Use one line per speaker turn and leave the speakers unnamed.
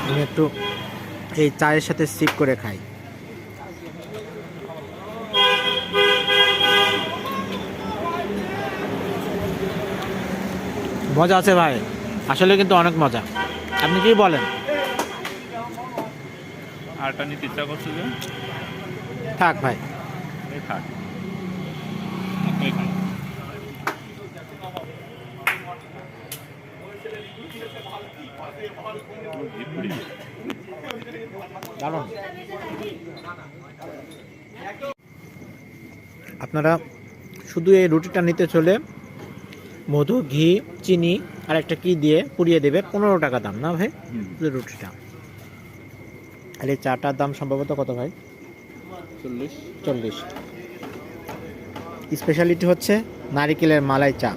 আমি একটু এই চায়ের সাথে সিপ করে খাই। মজা আছে ভাই, আসলে কিন্তু অনেক মজা। আপনি কি বলেন?
আরটা নিতে ইচ্ছা করছে যে
থাক ভাই।
এই থাক, একটাই খাই।
দারুণ। আপনারা শুধু এই রুটিটা নিতে চলে মধু, ঘি, চিনি আর একটা কি দিয়ে পুড়িয়ে দেবে, 15 টাকা দাম না ভাই শুধু রুটিটা। আর এই চাটার দাম সম্ভবত কত ভাই?
40।
40। স্পেশালিটি হচ্ছে নারিকেলের মালাই চা।